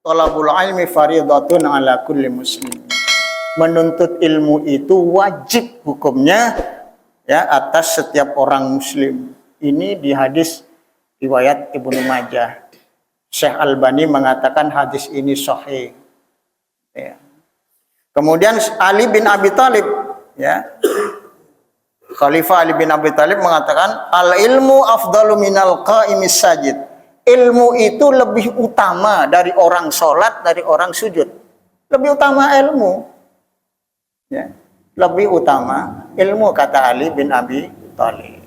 Talabul ilmi fardhatun ala kulli muslim. Menuntut ilmu itu wajib hukumnya ya atas setiap orang muslim. Ini di hadis riwayat Ibnu Majah. Syekh Albani mengatakan hadis ini sahih. Ya. Kemudian Ali bin Abi Thalib, ya, Khalifah Ali bin Abi Thalib mengatakan al ilmu afdalu minal qa'imis sajid. Ilmu itu lebih utama dari orang sholat, dari orang sujud. Lebih utama ilmu. Ya. Lebih utama ilmu, kata Ali bin Abi Thalib.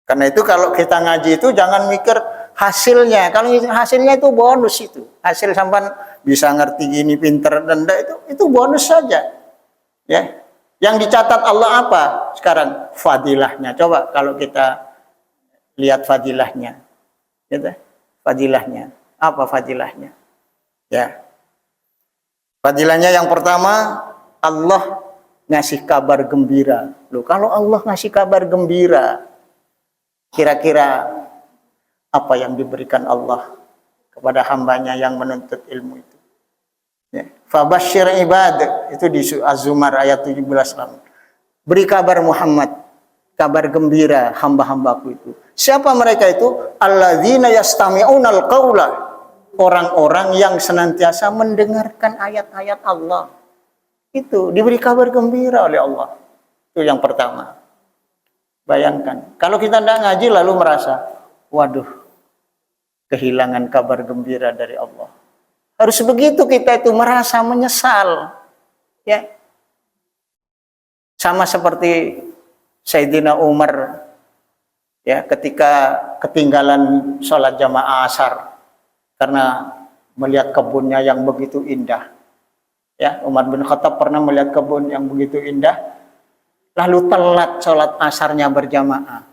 Karena itu kalau kita ngaji itu jangan mikir hasilnya. Kalau hasilnya itu bonus itu. Hasil sampai bisa ngerti gini, pinter, dan itu bonus saja. Ya. Yang dicatat Allah apa sekarang? Fadilahnya. Coba kalau kita lihat fadilahnya. Gitu. Fadilahnya. Apa fadilahnya? Ya. Fadilahnya yang pertama, Allah ngasih kabar gembira. Loh, kalau Allah ngasih kabar gembira, kira-kira apa yang diberikan Allah kepada hambanya yang menuntut ilmu itu? Ya. Fabashir ibad, itu di Az-Zumar ayat 17. Beri kabar Muhammad, kabar gembira hamba-hambaku itu. Siapa mereka itu? Alladzina yastami'unal qaula, orang-orang yang senantiasa mendengarkan ayat-ayat Allah. Itu diberi kabar gembira oleh Allah. Itu yang pertama. Bayangkan, kalau kita tidak ngaji lalu merasa, waduh, kehilangan kabar gembira dari Allah. Harus begitu kita itu merasa menyesal. Ya. Sama seperti Sayyidina Umar, ya, ketika ketinggalan sholat jamaah asar karena melihat kebunnya yang begitu indah. Ya, Umar bin Khattab pernah melihat kebun yang begitu indah, lalu telat sholat asarnya berjamaah.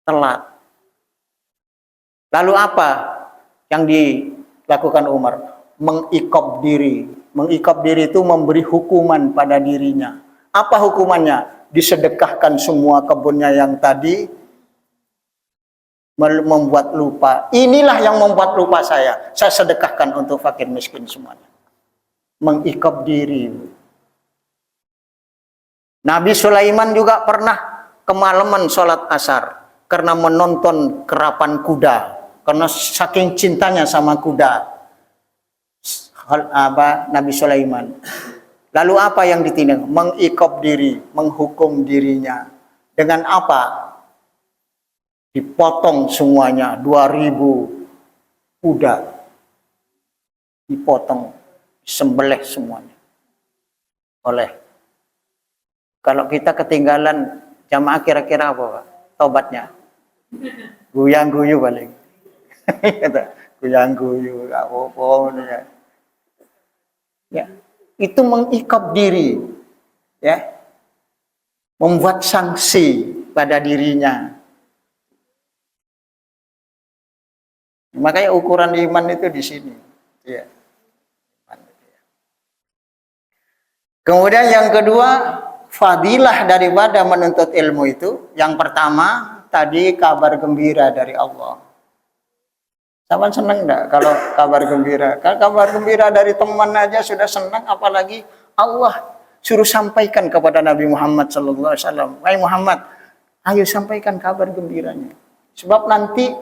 Telat. Lalu apa yang dilakukan Umar? Mengikob diri. Mengikob diri itu memberi hukuman pada dirinya. Apa hukumannya? Disedekahkan semua kebunnya yang tadi, membuat lupa. Inilah yang membuat lupa saya. Saya sedekahkan untuk fakir miskin semuanya. Mengikob diri. Nabi Sulaiman juga pernah kemalaman sholat asar karena menonton kerapan kuda, karena saking cintanya sama kuda. Nabi Sulaiman. Lalu apa yang ditindak? Mengikob diri, menghukum dirinya. Dengan apa? Dipotong semuanya, 2000 kuda. Dipotong, disembelih semuanya. Kalau kita ketinggalan jamaah kira-kira apa, Pak? Tobatnya? Guyang-guyu paling. Guyang-guyu, gak apa-apa. Ya. Itu mengikab diri. Ya. Membuat sanksi pada dirinya. Makanya ukuran iman itu di sini. Ya. Kemudian yang kedua, fadilah daripada menuntut ilmu itu, yang pertama tadi kabar gembira dari Allah. Sahabat senang enggak kalau kabar gembira? Kalau kabar gembira dari teman aja sudah senang, apalagi Allah suruh sampaikan kepada Nabi Muhammad SAW. Wahai Muhammad, ayo sampaikan kabar gembiranya. Sebab nanti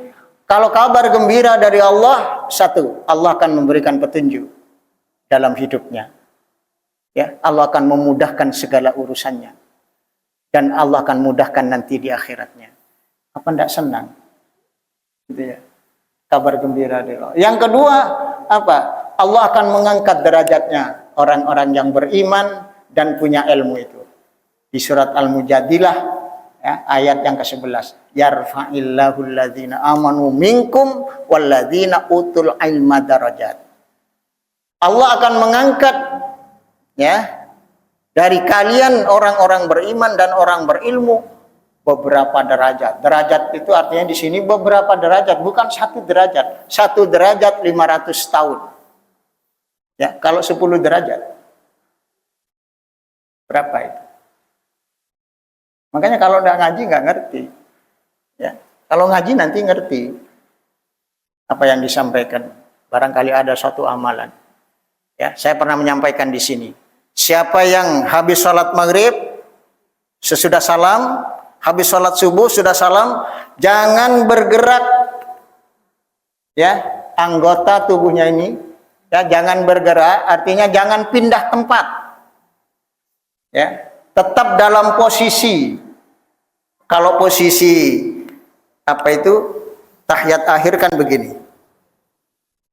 kalau kabar gembira dari Allah, satu, Allah akan memberikan petunjuk dalam hidupnya. Ya, Allah akan memudahkan segala urusannya. Dan Allah akan mudahkan nanti di akhiratnya. Apa enggak senang? Gitu ya. Kabar gembira dari Allah. Yang kedua, apa? Allah akan mengangkat derajatnya orang-orang yang beriman dan punya ilmu itu. Di surat Al-Mujadilah, ya, ayat yang ke-11. Yarfa'illahu alladzina amanu minkum walladzina utul ilma darajat. Allah akan mengangkat, ya, dari kalian orang-orang beriman dan orang berilmu beberapa derajat. Derajat itu artinya di sini beberapa derajat, bukan satu derajat. Satu derajat 500 tahun. Ya, kalau 10 derajat berapa itu? Makanya kalau nggak ngaji nggak ngerti. Ya, Kalau ngaji nanti ngerti apa yang disampaikan. Barangkali ada suatu amalan. Ya, saya pernah menyampaikan di sini. Siapa yang habis sholat maghrib, sesudah salam, habis sholat subuh, sudah salam, jangan bergerak. Ya, anggota tubuhnya ini, ya, jangan bergerak, artinya jangan pindah tempat. Ya, tetap dalam posisi. Kalau posisi apa itu tahiyat akhir kan begini.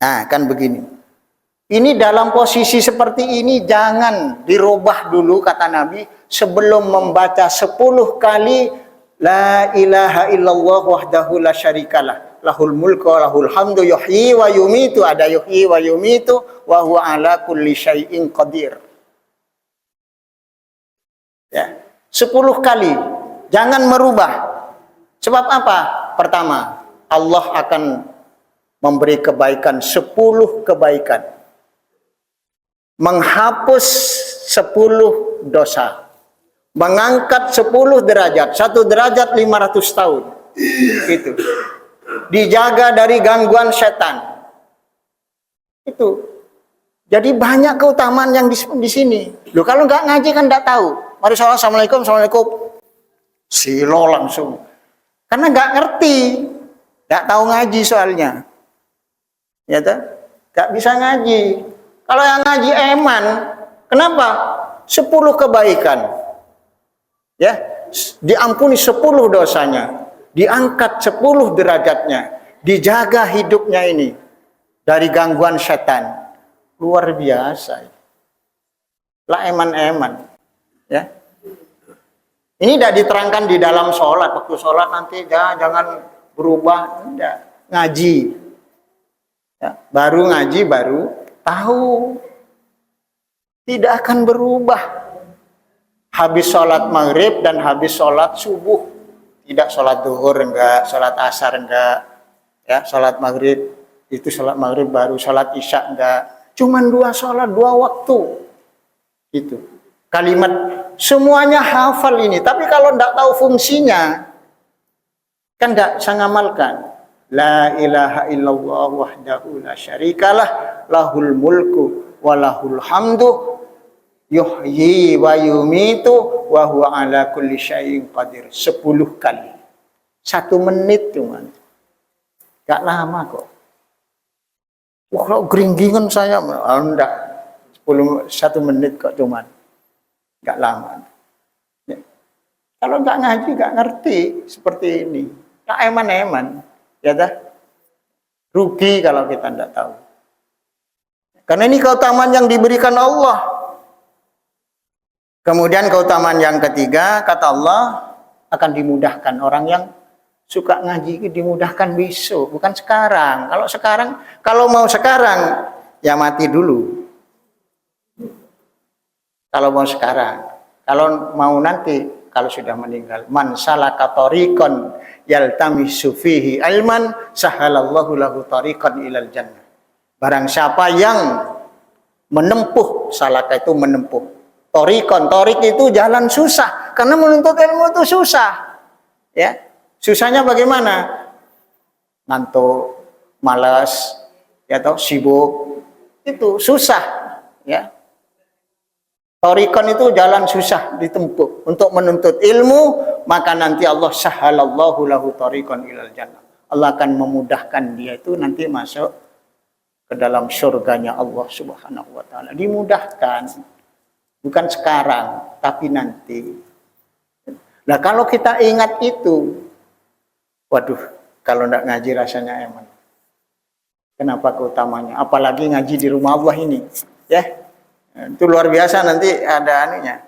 Nah, kan begini. Ini dalam posisi seperti ini jangan dirubah dulu kata Nabi sebelum membaca 10 kali la ilaha illallah wahdahu la syarikalah lahul mulku wa lahul hamdu yuhyi wa yumitu, ada yuhyi wa yumitu wa huwa ala kulli syai'in qadir. Ya, 10 kali. Jangan merubah. Sebab apa? Pertama, Allah akan memberi kebaikan 10 kebaikan. Menghapus 10 dosa. Mengangkat 10 derajat. 1 derajat 500 tahun. Itu. Dijaga dari gangguan setan. Itu. Jadi banyak keutamaan yang di sini. Loh, kalau nggak ngaji kan nggak tahu. Mari sholat, assalamualaikum, assalamualaikum. Silo langsung. Karena nggak ngerti. Nggak tahu ngaji soalnya. Ya toh? Nggak bisa ngaji. Kalau yang ngaji eman, kenapa? 10 kebaikan. Ya, diampuni 10 dosanya. Diangkat 10 derajatnya. Dijaga hidupnya ini dari gangguan setan. Luar biasa. Lah eman-eman. Ya. Ini tidak diterangkan di dalam sholat. Waktu sholat nanti jangan berubah. Tidak. Ngaji. Ya. Baru ngaji, baru tahu. Tidak akan berubah. Habis sholat maghrib dan habis sholat subuh. Tidak sholat duhur enggak, sholat asar enggak. Ya, sholat maghrib itu sholat maghrib baru, sholat isya enggak. Cuman 2 sholat, 2 waktu. Itu. Kalimat semuanya hafal ini, tapi kalau tidak tahu fungsinya kan tidak bisa ngamalkan. La ilaha illallah wahdahu la syarikalah lahul mulku wa lahul hamdu yuhyi wa yumitu wa huwa ala kulli syai'in qadir. 10 kali. 1 menit cuman. Gak lama kok. Wah, kalau geringgingan saya enggak. 1 menit kok cuman. Gak lama. Ya. Kalau nggak ngaji, nggak ngerti seperti ini. Nggak eman-eman. Ya dah. Rugi kalau kita tidak tahu. Karena ini keutamaan yang diberikan Allah. Kemudian keutamaan yang ketiga, kata Allah, akan dimudahkan. Orang yang suka ngaji dimudahkan besok, bukan sekarang. Kalau mau sekarang, ya mati dulu. Kalau mau sekarang, kalau mau nanti, kalau sudah meninggal, man salaka tariqan yaltamisu fihi ilman sahalallahu lahu tariqan ilal jannah. Barang siapa yang menempuh, salaka itu menempuh. Tariqan, tariq itu jalan susah, karena menuntut ilmu itu susah. Ya, susahnya bagaimana? Ngantuk, malas, ya toh, sibuk, itu susah, ya. Tariqan itu jalan susah ditempuh. Untuk menuntut ilmu, maka nanti Allah sahalallahu lahu tariqan ilal jannah. Allah akan memudahkan dia itu nanti masuk ke dalam surganya Allah Subhanahu wa taala. Dimudahkan. Bukan sekarang, tapi nanti. Nah, kalau kita ingat itu, waduh, kalau tidak ngaji rasanya eman. Kenapa keutamanya? Apalagi ngaji di rumah Allah ini, ya. Itu luar biasa, nanti ada anunya.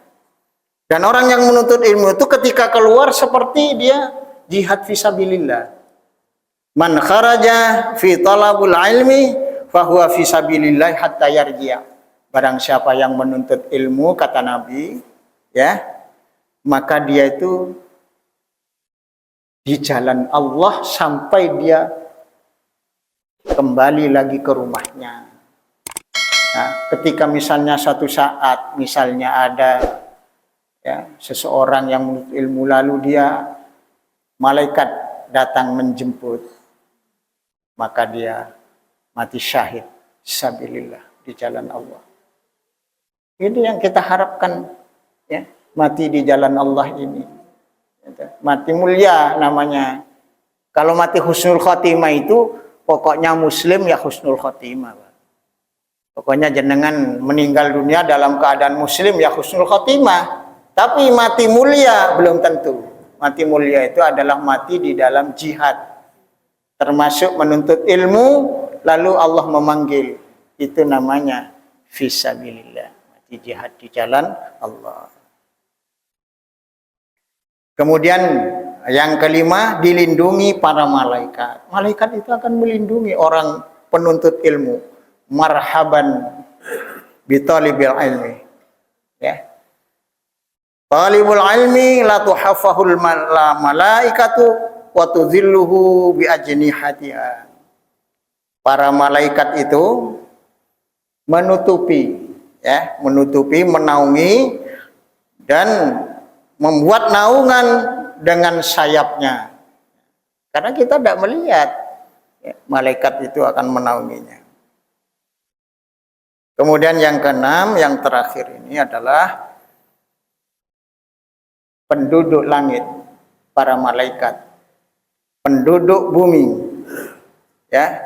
Dan orang yang menuntut ilmu itu ketika keluar seperti dia jihad fisabilillah. Man kharaja fi talabul ilmi fahuwa fisabilillah hatta yarji'a. Barang siapa yang menuntut ilmu, kata Nabi, ya, maka dia itu di jalan Allah sampai dia kembali lagi ke rumahnya. Nah, ketika misalnya satu saat, misalnya ada ya, seseorang yang menuntut ilmu lalu dia malaikat datang menjemput, maka dia mati syahid sabilillah di jalan Allah. Ini yang kita harapkan, ya, mati di jalan Allah ini. Mati mulia namanya. Kalau mati husnul khotimah itu pokoknya muslim ya husnul khotimah. Pokoknya jenengan meninggal dunia dalam keadaan muslim ya husnul khotimah. Tapi mati mulia belum tentu. Mati mulia itu adalah mati di dalam jihad. Termasuk menuntut ilmu, lalu Allah memanggil. Itu namanya fisabilillah. Mati jihad di jalan Allah. Kemudian yang kelima, dilindungi para malaikat. Malaikat itu akan melindungi orang penuntut ilmu. Marhaban bitalibil ilmi. Ya. Talibul ilmi la tuhaffahul malaikatu wa tudhilluhu bi ajnihatiha. Para malaikat itu menutupi, ya, menutupi, menaungi dan membuat naungan dengan sayapnya. Karena kita tidak melihat, ya, malaikat itu akan menaunginya. Kemudian yang keenam, yang terakhir ini adalah penduduk langit, para malaikat, penduduk bumi, ya,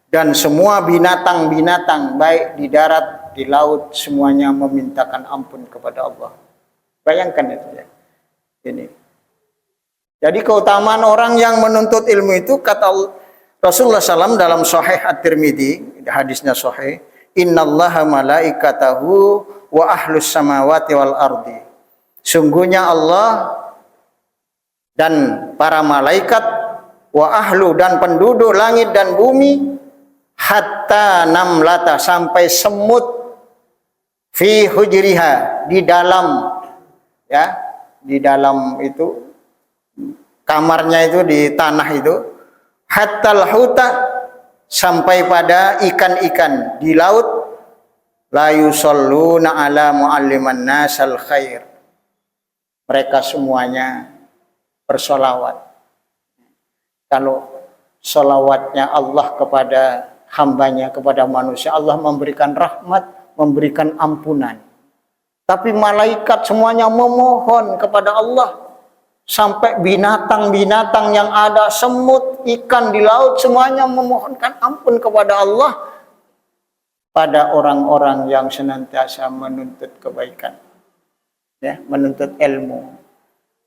dan semua binatang-binatang baik di darat, di laut, semuanya memintakan ampun kepada Allah. Bayangkan itu, ya. Ini. Jadi keutamaan orang yang menuntut ilmu itu, kata Rasulullah SAW dalam Sahih At-Tirmidzi, hadisnya Sahih, innallaha malaikatahu wa ahlus samawati wal ardi. Sungguhnya Allah dan para malaikat, wa ahlu dan penduduk langit dan bumi, hatta namlata sampai semut, fi hujriha di dalam, ya, di dalam itu kamarnya itu di tanah itu, hatta huta sampai pada ikan-ikan di laut, la yusalluna ala mualliman nasal khair. Mereka semuanya bersolawat. Kalau solawatnya Allah kepada hambanya, kepada manusia, Allah memberikan rahmat, memberikan ampunan. Tapi malaikat semuanya memohon kepada Allah. Sampai binatang-binatang yang ada, semut, ikan di laut, semuanya memohonkan ampun kepada Allah pada orang-orang yang senantiasa menuntut kebaikan. Ya, menuntut ilmu.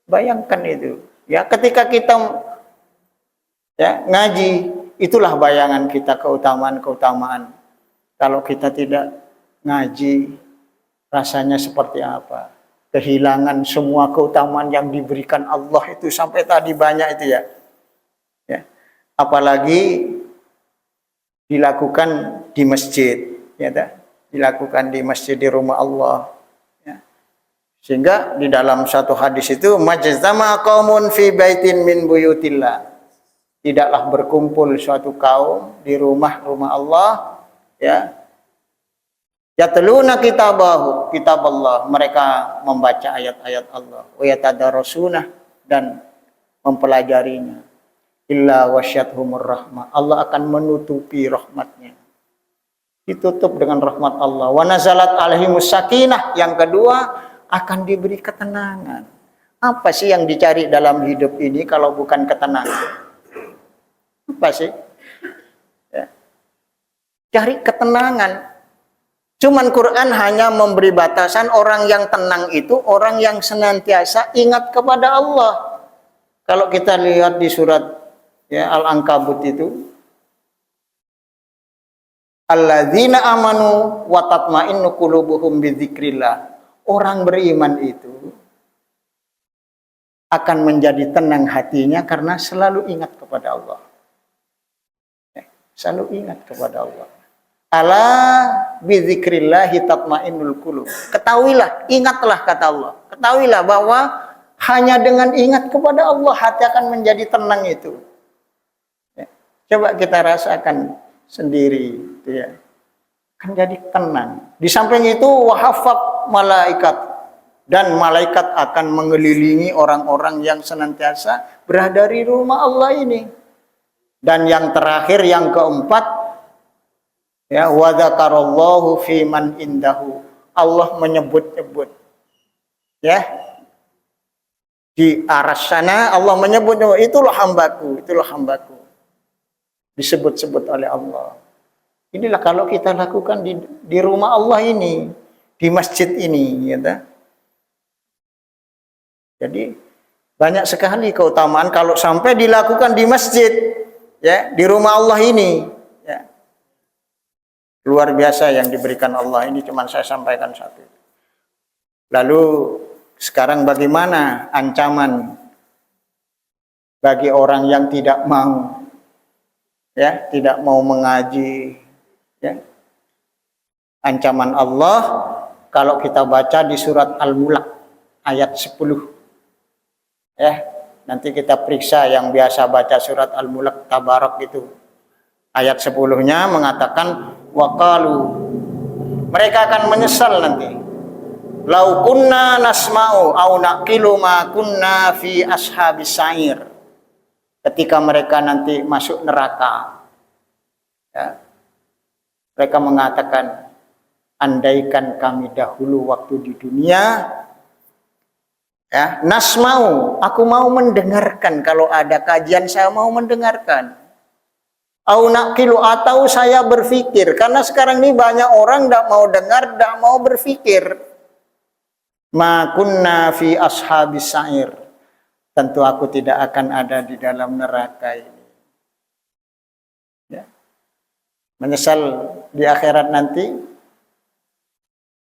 Bayangkan itu. Ya, ketika kita, ya, ngaji, itulah bayangan kita keutamaan-keutamaan. Kalau kita tidak ngaji, rasanya seperti apa? Kehilangan semua keutamaan yang diberikan Allah itu sampai tadi banyak itu, ya. Ya. Apalagi dilakukan di masjid, ya, dilakukan di masjid, di rumah Allah. Sehingga di dalam satu hadis itu, majtama qaumun fi baitin min buyutillah. Tidaklah berkumpul suatu kaum di rumah-rumah Allah, ya. Yatluna kitab Allah, mereka membaca ayat-ayat Allah, wa yatadarrusuna dan mempelajarinya. Illa wasyathumur rahmah. Allah akan menutupi rahmatnya. Ditutup dengan rahmat Allah. Wa nazalat alaihimus sakinah. Yang kedua, akan diberi ketenangan. Apa sih yang dicari dalam hidup ini kalau bukan ketenangan? Apa sih? Ya. Cari ketenangan. Cuman Quran hanya memberi batasan orang yang tenang itu orang yang senantiasa ingat kepada Allah. Kalau kita lihat di surat, ya, Al-Ankabut itu, alladzina amanu wa tatma'innu qulubuhum bidzikrillah. Orang beriman itu akan menjadi tenang hatinya karena selalu ingat kepada Allah. Selalu ingat kepada Allah. Ala bidzikrillahi tatmainnul qulub. Ketahuilah, ingatlah kata Allah. Ketahuilah bahwa hanya dengan ingat kepada Allah hati akan menjadi tenang itu. Ya. Coba kita rasakan sendiri, gitu, ya. Kan jadi tenang. Di samping itu wahafat malaikat Dan malaikat akan mengelilingi orang-orang yang senantiasa berada di rumah Allah ini. Dan yang terakhir, yang keempat, ya, wa dzakarallahu fi man indahu. Allah menyebut-nyebut. Ya. Di aras sana Allah menyebut, itulah hambaku, itulah hambaku. Disebut-sebut oleh Allah. Inilah kalau kita lakukan di rumah Allah ini, di masjid ini, gitu. Jadi banyak sekali keutamaan kalau sampai dilakukan di masjid, ya, di rumah Allah ini, ya. Luar biasa yang diberikan Allah ini, cuman saya sampaikan satu. Lalu sekarang bagaimana ancaman bagi orang yang tidak mau, ya, tidak mau mengaji, ya. Ancaman Allah kalau kita baca di surat Al-Mulk ayat 10. Ya, nanti kita periksa yang biasa baca surat Al-Mulk Tabarak itu. Ayat 10-nya mengatakan waqalu, mereka akan menyesal nanti. Lau kunna nasma'u au naqilu ma kunna fi ashabis sa'ir. Ketika mereka nanti masuk neraka, ya, mereka mengatakan, andaikan kami dahulu waktu di dunia, ya, nasma'u, aku mau mendengarkan, kalau ada kajian saya mau mendengarkan. Au naqilu, atau saya berpikir, karena sekarang ini banyak orang tidak mau dengar, tidak mau berpikir. Ma kunna fi ashabis sa'ir, tentu aku tidak akan ada di dalam neraka ini. Ya. Menyesal di akhirat nanti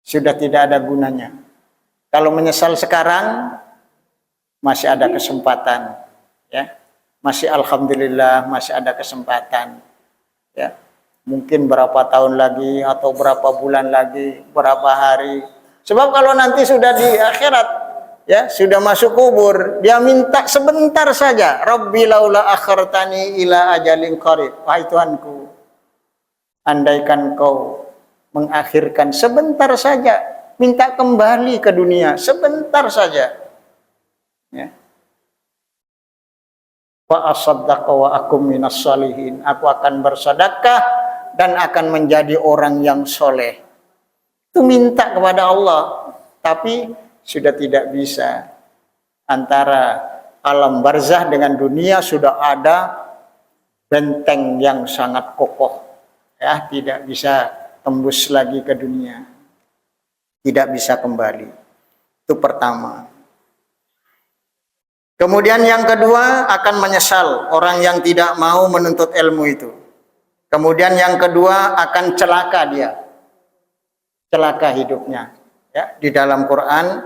sudah tidak ada gunanya. Kalau menyesal sekarang masih ada kesempatan, ya. Masih alhamdulillah masih ada kesempatan, ya. Mungkin berapa tahun lagi atau berapa bulan lagi, berapa hari. Sebab kalau nanti sudah di akhirat, ya, sudah masuk kubur, dia minta sebentar saja, Rabbi laula akhartani ila ajalin qarib. Wahai Tuhanku, andaikan kau mengakhirkan sebentar saja, minta kembali ke dunia sebentar saja, ya. Wa asaddaqa wa akum minas sholihin, aku akan bersedekah dan akan menjadi orang yang soleh. Itu minta kepada Allah, tapi sudah tidak bisa. Antara alam barzah dengan dunia sudah ada benteng yang sangat kokoh, ya, tidak bisa tembus lagi ke dunia, tidak bisa kembali. Itu pertama. Kemudian yang kedua, akan menyesal orang yang tidak mau menuntut ilmu itu. Kemudian yang kedua, akan celaka dia, celaka hidupnya. Ya, di dalam Quran,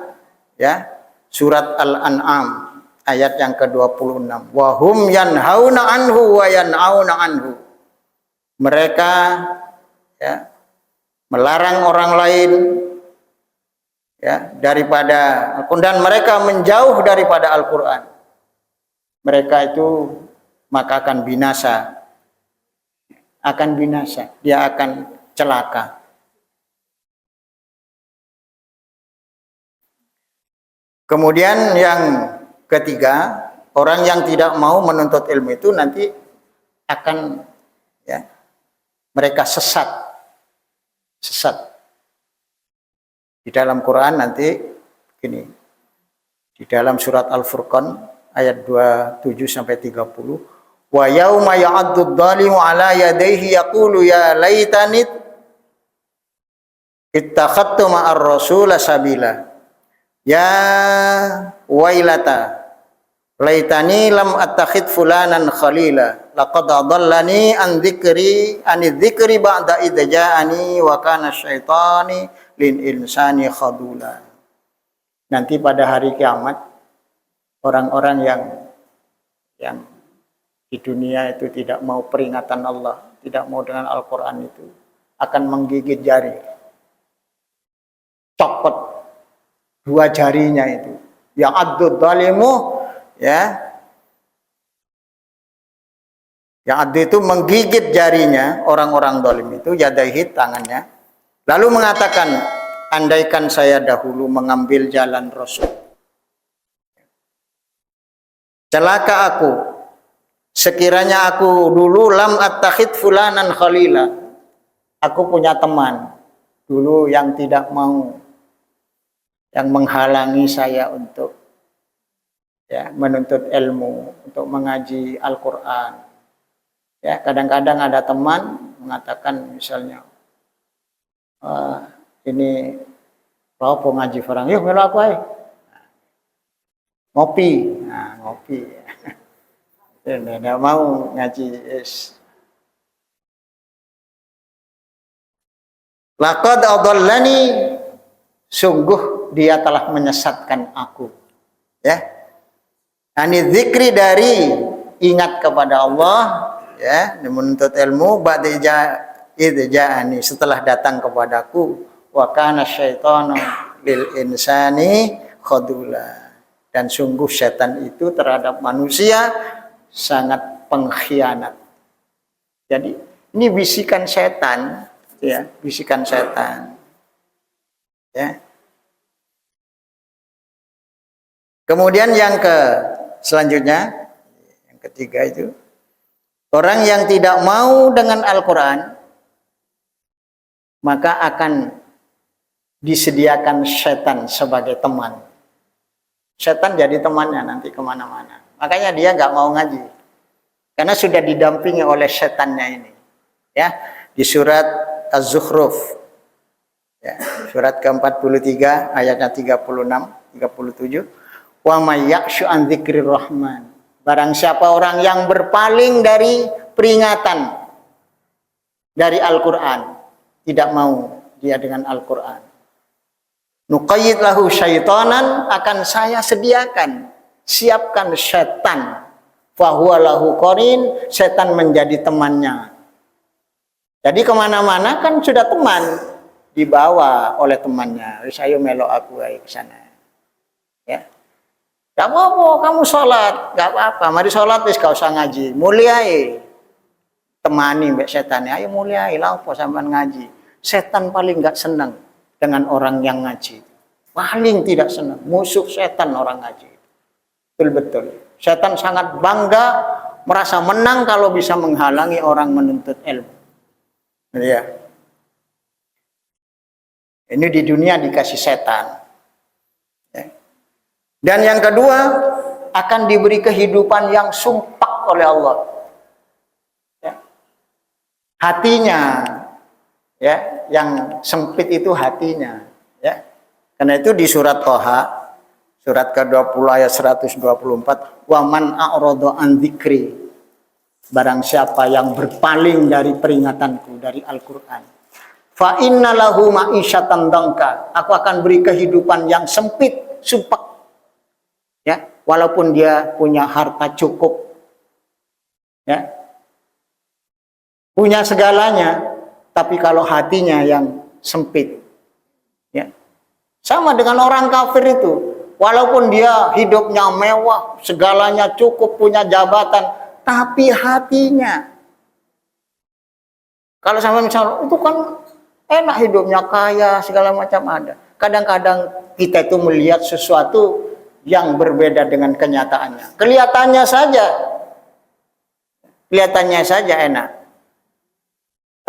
ya, surat Al-An'am ayat yang ke-26. Wa hum yanhauna anhu wa yan'auna anhu. Mereka, ya, melarang orang lain, ya, daripada, dan mereka menjauh daripada Al-Quran. Mereka itu maka akan binasa, dia akan celaka. Kemudian yang ketiga, orang yang tidak mau menuntut ilmu itu nanti akan, ya, mereka sesat. Di dalam Quran nanti gini, di dalam surat Al-Furqan ayat 27 sampai 30, wa yauma ya'addu dzalimu ala yadayhi yaqulu ya laitani ittakhadtu ma'ar rasul sabila ya wailata laitani lam attakhid fulanan khalila laqad adallani an dzikri ba'da idza ja'ani wa kana syaitani lin insani khadula. Nanti pada hari kiamat, orang-orang yang di dunia itu tidak mau peringatan Allah, tidak mau dengan Al-Quran itu, akan menggigit jari, copot dua jarinya itu. Ya adud zalimu, ya, yang adud itu menggigit jarinya orang-orang zalim itu, yadaihi, tangannya. Lalu mengatakan, andaikan saya dahulu mengambil jalan Rasul. Celaka aku, sekiranya aku dulu lam attakhid fulanan khalila. Aku punya teman dulu yang tidak mau, yang menghalangi saya untuk menuntut ilmu, untuk mengaji Al-Quran. Ya, kadang-kadang ada teman mengatakan misalnya, ini apa ngaji orang, yuk melu aku aja. Ngopi, nah, ngopi. Tidak mau ngaji. Laqad adallani, sungguh dia telah menyesatkan aku. Ya. Ani zikri, dari ingat kepada Allah, ya, menuntut ilmu, ba'da ja'ani, setelah datang kepadaku, wa kana syaitanu lil insani khadula. Dan sungguh setan itu terhadap manusia sangat pengkhianat. Jadi ini bisikan setan, ya, bisikan setan. Ya. Kemudian yang selanjutnya, yang ketiga itu, orang yang tidak mau dengan Al-Quran, maka akan disediakan setan sebagai teman. Setan jadi temannya nanti kemana-mana. Makanya dia nggak mau ngaji, karena sudah didampingi oleh setannya ini. Ya, di surat Az-Zukhruf, ya, surat ke-43 ayatnya 36, 37. Wa may yakshu an dzikrir rahman, barang siapa orang yang berpaling dari peringatan dari Al-Quran, tidak mau dia dengan Al-Quran, nuqayyid lahu syaitanan, akan saya sediakan, siapkan setan, fahuwa lahu qarin, setan menjadi temannya. Jadi kemana-mana kan sudah teman, dibawa oleh temannya. Wis ayo melo aku ke sana. Ya. Gak apa-apa, kamu sholat, gak apa-apa. Mari sholat, wis gak usah ngaji. Muliai, temani mbak setan. Ayo muliai, lah apa sampean ngaji. Setan paling gak senang dengan orang yang ngaji. Paling tidak senang, musuh setan orang ngaji. Betul-betul. Setan sangat bangga, merasa menang kalau bisa menghalangi orang menuntut ilmu. Ya. Ini di dunia dikasih setan. Dan yang kedua, akan diberi kehidupan yang sumpah oleh Allah. Ya. Hatinya, ya, yang sempit itu hatinya. Ya. Karena itu di surat Toha, surat ke-20 ayat 124, wa man a'rada an dzikri, barang siapa yang berpaling dari peringatanku, dari Al-Quran, fa inna lahu ma'isyatan dangka, aku akan beri kehidupan yang sempit, sumpah. Ya, walaupun dia punya harta cukup, ya, punya segalanya, tapi kalau hatinya yang sempit, ya, sama dengan orang kafir itu, walaupun dia hidupnya mewah, segalanya cukup, punya jabatan, tapi hatinya, kalau sampai misalnya itu kan enak hidupnya, kaya, segala macam ada. Kadang-kadang kita itu melihat sesuatu yang berbeda dengan kenyataannya. Kelihatannya saja enak,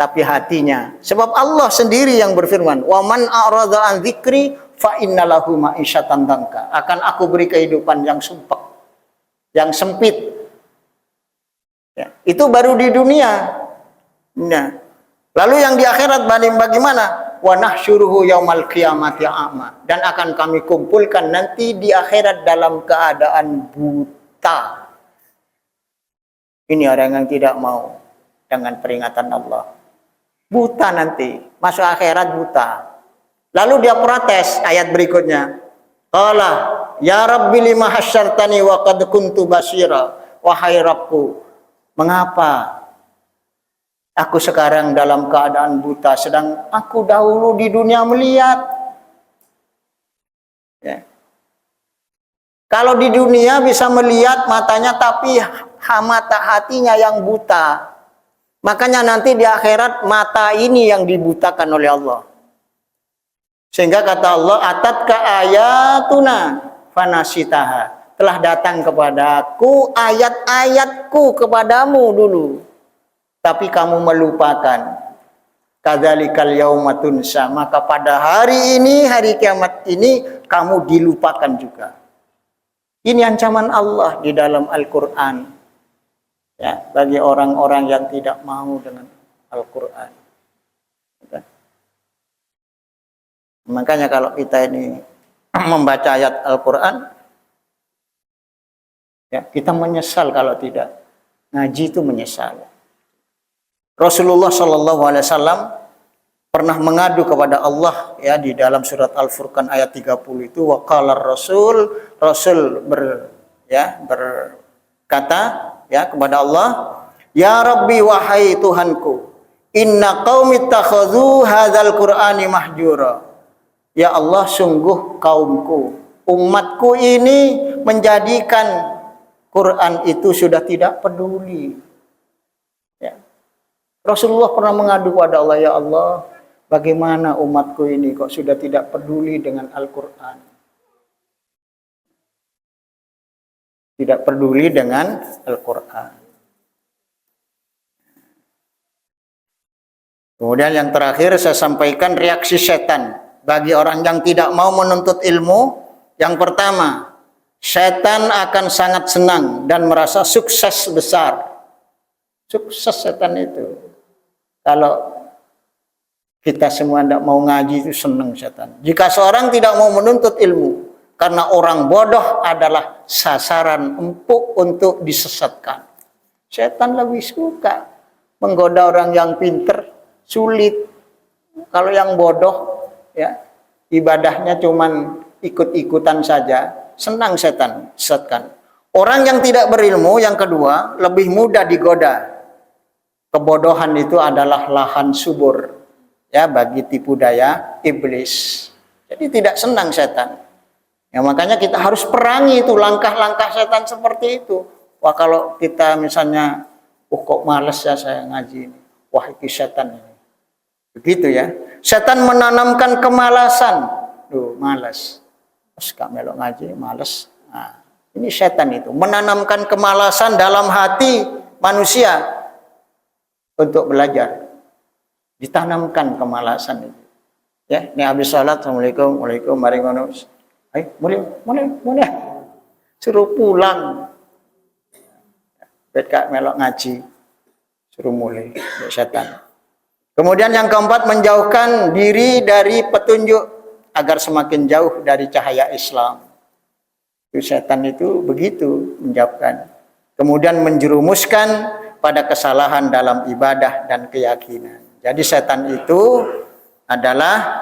tapi hatinya. Sebab Allah sendiri yang berfirman, wa man a'rada an dzikri fa innalahu ma'isyatan dangka, akan aku beri kehidupan yang sumpah, yang sempit. Ya, itu baru di dunia. Nah, lalu yang di akhirat bagaimana? Wa nahsyuruhu yaumal qiyamati a'ma, dan akan kami kumpulkan nanti di akhirat dalam keadaan buta. Ini orang yang tidak mau dengan peringatan Allah. Buta nanti, masuk akhirat buta. Lalu dia protes, ayat berikutnya. Qala ya rabbi lima hasyartani wa qad kuntu basira. Wahai Rabbku, mengapa aku sekarang dalam keadaan buta, sedang aku dahulu di dunia melihat. Ya. Kalau di dunia bisa melihat matanya, tapi mata hatinya yang buta. Makanya nanti di akhirat mata ini yang dibutakan oleh Allah. Sehingga kata Allah, atatka ayatuna fanasitaha. Telah datang kepadaku ayat-ayatku kepadamu dulu, tapi kamu melupakan. Kadzalikal yauma tunsa. Maka pada hari ini, hari kiamat ini, kamu dilupakan juga. Ini ancaman Allah di dalam Al-Quran. Ya, bagi orang-orang yang tidak mau dengan Al-Quran. Makanya kalau kita ini membaca ayat Al-Quran, ya, kita menyesal kalau tidak. Ngaji itu menyesal. Rasulullah SAW pernah mengadu kepada Allah, ya, di dalam surat Al-Furqan ayat 30 itu, waqala Rasul berkata, ya, kepada Allah, ya Rabbi, wahai Tuhanku, inna qaumi ittakhadhu hadzal qur'ani mahjura. Ya Allah, sungguh kaumku, umatku ini menjadikan Quran itu sudah tidak peduli. Ya. Rasulullah pernah mengadu kepada Allah, ya Allah, bagaimana umatku ini kok sudah tidak peduli dengan Al-Quran. Tidak peduli dengan Al-Quran. Kemudian yang terakhir saya sampaikan reaksi setan bagi orang yang tidak mau menuntut ilmu. Yang pertama, setan akan sangat senang dan merasa sukses besar. Sukses setan itu. Kalau kita semua tidak mau ngaji itu senang setan. Jika seorang tidak mau menuntut ilmu, karena orang bodoh adalah sasaran empuk untuk disesatkan. Setan lebih suka menggoda orang yang pinter, sulit. Kalau yang bodoh, ya, ibadahnya cuman ikut-ikutan saja, senang setan sesatkan. Orang yang tidak berilmu, yang kedua, lebih mudah digoda. Kebodohan itu adalah lahan subur, ya, bagi tipu daya iblis. Jadi tidak senang setan. Ya, makanya kita harus perangi itu langkah-langkah setan seperti itu. Wah, kalau kita misalnya, kok males ya saya ngaji ini. Wah, itu setan ini. Begitu ya. Setan menanamkan kemalasan. Duh, malas. Terus gak melok ngaji, malas. Nah, ini setan itu. Menanamkan kemalasan dalam hati manusia untuk belajar. Ditanamkan kemalasan itu. Ya, ini habis salat, assalamualaikum, waalaikumsalam, mari ngono. Ayo, mulai. Suruh pulang. Bet kak melok ngaji. Suruh mulai. Setan. Kemudian yang keempat, menjauhkan diri dari petunjuk agar semakin jauh dari cahaya Islam. Itu setan itu begitu, menjauhkan. Kemudian menjerumuskan pada kesalahan dalam ibadah dan keyakinan. Jadi setan itu adalah,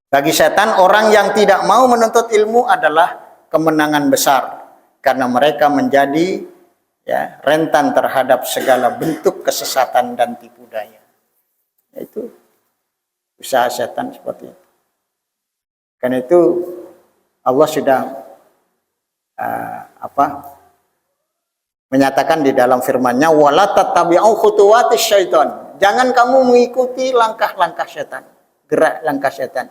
bagi setan, orang yang tidak mau menuntut ilmu adalah kemenangan besar. Karena mereka menjadi, ya, rentan terhadap segala bentuk kesesatan dan tipu daya. Itu usaha setan seperti itu. Karena itu Allah sudah menyatakan di dalam firman-Nya, wala tattabi'u khutuwatis syaitan. Jangan kamu mengikuti langkah-langkah setan, gerak langkah setan.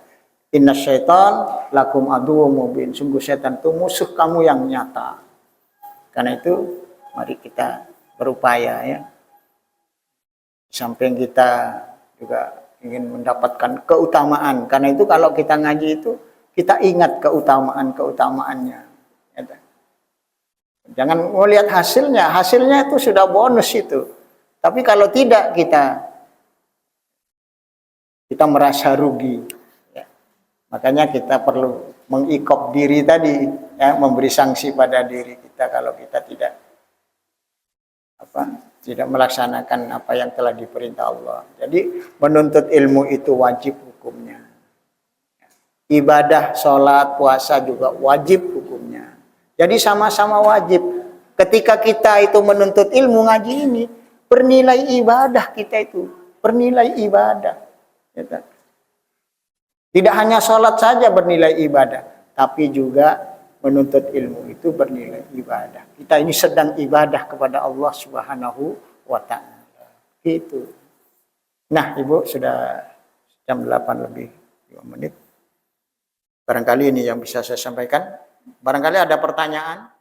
Inna syaitan lakum aduwwum mubin. Sungguh setan itu musuh kamu yang nyata. Karena itu mari kita berupaya, ya. Samping kita juga ingin mendapatkan keutamaan. Karena itu kalau kita ngaji itu, kita ingat keutamaan-keutamaannya. Jangan melihat hasilnya. Hasilnya itu sudah bonus itu. Tapi kalau tidak, kita merasa rugi. Ya. Makanya kita perlu mengikop diri tadi, ya, memberi sanksi pada diri kita kalau kita tidak melaksanakan apa yang telah diperintah Allah. Jadi menuntut ilmu itu wajib hukumnya. Ibadah, sholat, puasa juga wajib hukumnya. Jadi sama-sama wajib. Ketika kita itu menuntut ilmu ngaji ini, bernilai ibadah kita itu, bernilai ibadah. Tidak hanya sholat saja bernilai ibadah, tapi juga menuntut ilmu itu bernilai ibadah. Kita ini sedang ibadah kepada Allah Subhanahu wa Ta'ala. Gitu. Nah, Ibu, sudah jam 8 lebih 2 menit. Barangkali ini yang bisa saya sampaikan. Barangkali ada pertanyaan.